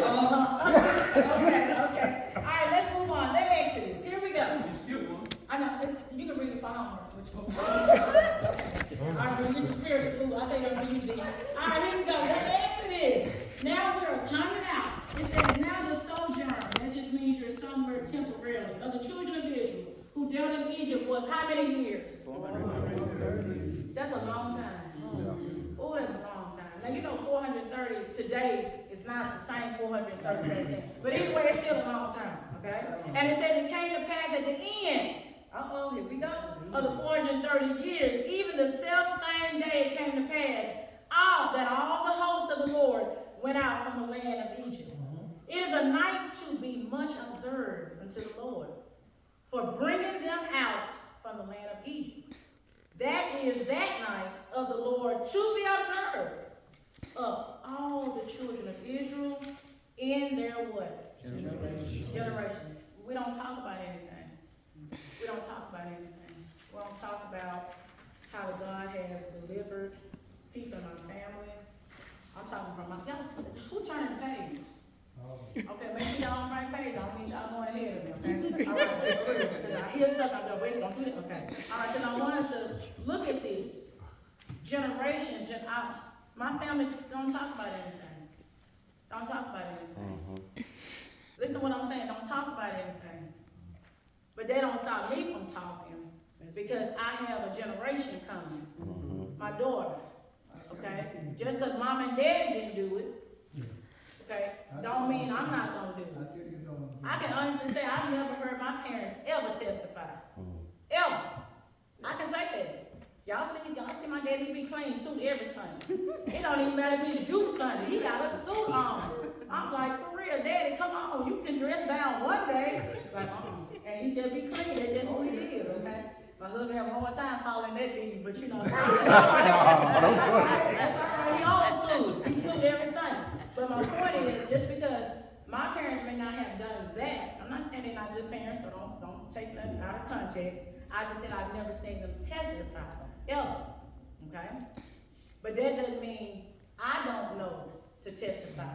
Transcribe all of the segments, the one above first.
Okay. All right, let's move on. Let Exodus. Here we go. You skipped one. I know. You can read it for homework. All right, we'll get your spiritual food. I say don't read these. All right, here we go. Let Exodus. Now we're coming out. It says, now the sojourn. That just means you're somewhere temporarily. Of the children of Israel who dealt in Egypt was how many years? 430. That's a long time. Oh, that's a long time. Now, you know 430 today is not the same 430 back then. But anyway, it's still a long time, okay? And it says it came to pass at the end, here we go, of the 430 years, even the self-same day it came to pass, that all the hosts of the Lord went out from the land of Egypt. It is a night to be much observed unto the Lord, for bringing them out from the land of Egypt. That is that night of the Lord to be observed of all the children of Israel in their what? Generation. We don't talk about anything. We don't talk about anything. We don't talk about how God has delivered people in my family. I'm talking from my, who turning the page? Okay, make sure y'all on the right page. I don't need y'all going ahead of me, okay? All right, because I hear stuff, I'm like, wait, don't do that, okay? All right, then I want us to look at these generations. My family don't talk about anything. Don't talk about anything. Listen to what I'm saying, don't talk about anything. But they don't stop me from talking, because I have a generation coming. My daughter, okay? Just because mom and dad didn't do it, okay, don't mean I'm not going to do it. I can honestly say I've never heard my parents ever testify. Ever. I can say that. Y'all see my daddy, he be clean suit every Sunday. It don't even matter if it's youth Sunday. He got a suit on. I'm like, for real, Daddy, come on. You can dress down one day. Like, and he just be clean. That's just who he is, okay? My husband have a hard time following that lead, but you know, that's all right. That's all right. He old school. He suit every Sunday. But my point is, just because my parents may not have done that, I'm not saying they're not good parents, so don't take that out of context. I just said I've never seen them testify, ever, okay? But that doesn't mean I don't know to testify.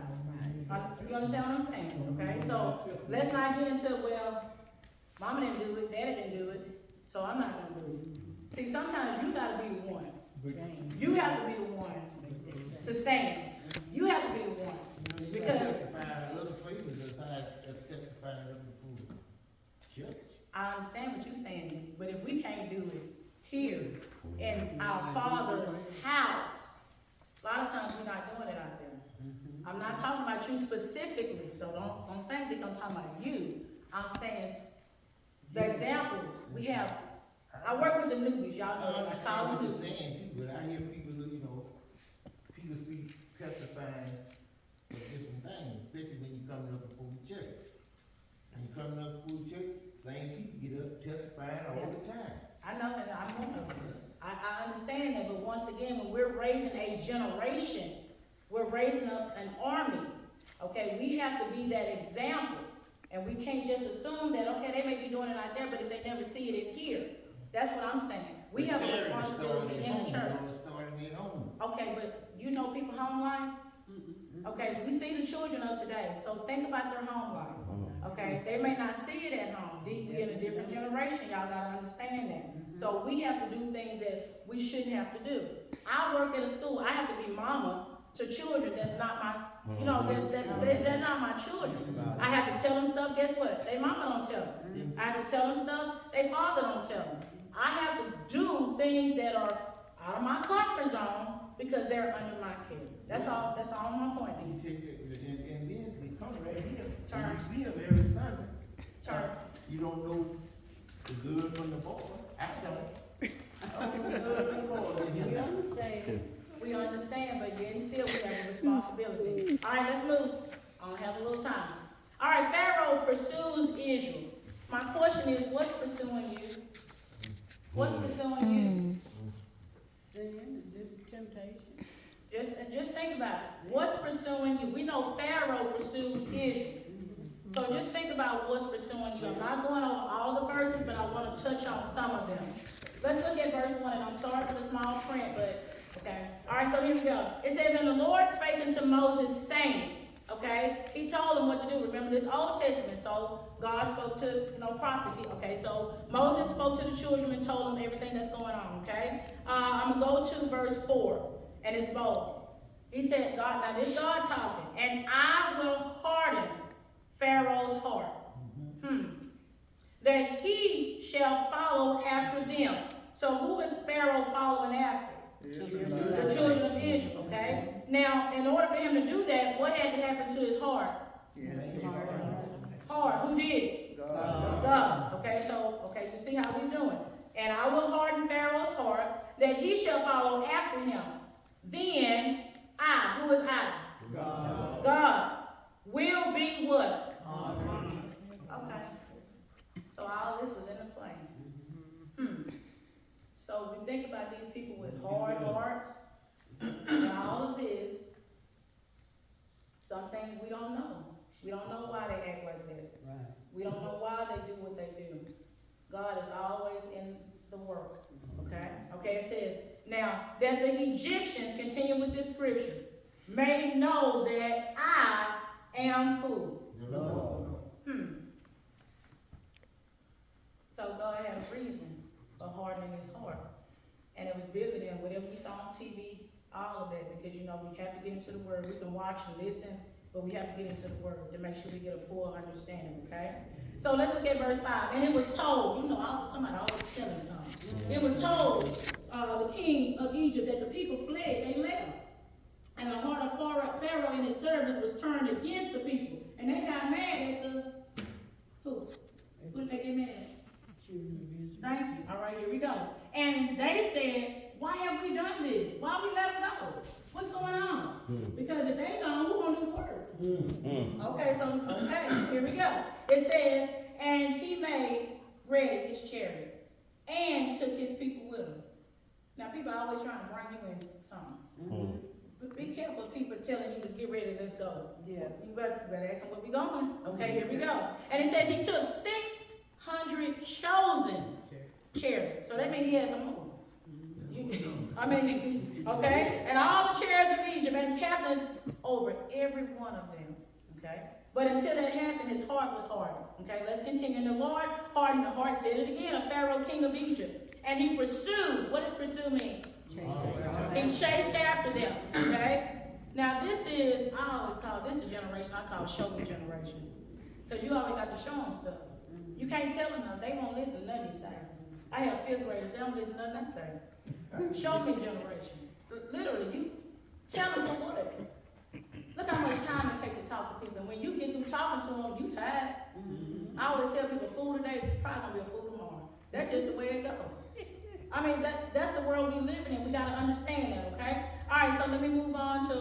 You understand what I'm saying, okay? So let's not get into, well, mama didn't do it, daddy didn't do it, so I'm not gonna do it. See, sometimes you gotta be the one. You have to be the one to stand. You have to be the one. Because I understand what you're saying, but if we can't do it here in our Father's house, a lot of times we're not doing it out there. I'm not talking about you specifically, so don't think that I'm talking about you. I'm saying the examples we have. I work with the newbies, y'all know. I call them newbies. But I hear people, people see testifying of different things, especially when you're coming up before the church. When you're coming up before the church, same people get up testifying all the time. I know, and I'm one of them. I understand that, but once again, when we're raising a generation, we're raising up an army. Okay, we have to be that example. And we can't just assume that, okay, they may be doing it out there, but if they never see it in here. That's what I'm saying. We have a responsibility in the church. Okay, but you know people's home life? Okay, we see the children of today, so think about their home life. Okay, they may not see it at home. We in a different generation, y'all gotta understand that. So we have to do things that we shouldn't have to do. I work at a school, I have to be mama to children that's not my, they're not my children. I have to tell them stuff, guess what? They mama don't tell them. I have to tell them stuff, they father don't tell them. I have to do things that are out of my comfort zone because they're under my care. That's all my point. And then they come right here. Turn. You see them every Sunday. Turn. You don't know the good from the bad. I don't. I don't know the good from the bad. We understand. We understand, but yet still we have a responsibility. All right, let's move. I don't have a little time. All right, Pharaoh pursues Israel. My question is, what's pursuing you? What's pursuing you? Sin, temptation. Just think about it. What's pursuing you? We know Pharaoh pursued Israel. So just think about what's pursuing you. I'm not going over all the verses, but I want to touch on some of them. Let's look at verse 1, and I'm sorry for the small print, but okay. All right, so here we go. It says, and the Lord spake unto Moses, saying, okay, he told him what to do. Remember this Old Testament, so God spoke to, prophecy, okay? So Moses spoke to the children and told them everything that's going on, okay? I'm gonna go to verse 4, and it's bold. He said, God, now this God talking, and I will harden Pharaoh's heart, that he shall follow after them. So who is Pharaoh following after? The children of Israel, okay? Now, in order for him to do that, what had to happen to his heart? Heart. Who did it? God. Okay, you see how we're doing. And I will harden Pharaoh's heart, that he shall follow after him. Then I, who is I? God will be what? Okay. So all this was in the plan. So we think about these people with hard hearts and all of this. Some things we don't know. We don't know why they act like that. Right. We don't know why they do what they do. God is always in the work. Okay? Okay, it says, now that the Egyptians, continue with this scripture, may know that I am who? The Lord. So God had a reason for hardening his heart. And it was bigger than whatever we saw on TV, all of that, because we have to get into the word. We can watch and listen, but we have to get into the word to make sure we get a full understanding, okay? So let's look at verse 5. And it was told, somebody always telling something. It was told the king of Egypt that the people fled, they left. And the heart of Pharaoh and his servants was turned against the people. And they got mad at who? Who did they get mad at? Thank you. All right, here we go. And they said, why have we done this? Why we let them go? What's going on? Because if they gone, who gonna do the work? Okay, here we go. It says, and he made ready his chariot and took his people with him. Now, people are always trying to bring you in something. But be careful of people telling you to get ready, let's go. Yeah. You better ask them where we going. Okay, here we go. And it says he took 600 chosen chariots. So that means he had some more. Okay? And all the chariots of Egypt and captains over every one of them. Okay? But until that happened, his heart was hardened. Okay, let's continue. And the Lord hardened the heart, said it again, of Pharaoh, king of Egypt. And he pursued. What does pursue mean? He chased after them. Okay? Now this is, I always call this a generation, I call show me generation. Because you always got to show them stuff. You can't tell them nothing. They won't listen to nothing you say. I have fifth graders, they don't listen to nothing I say. Show me generation. Literally, you tell them for what? Look how much time it takes to talk to people. And when you get through talking to them, you tired. I always tell people, fool today, probably gonna be a fool tomorrow. That's just the way it goes. That's the world we live in. We gotta understand that, okay? All right, so let me move on to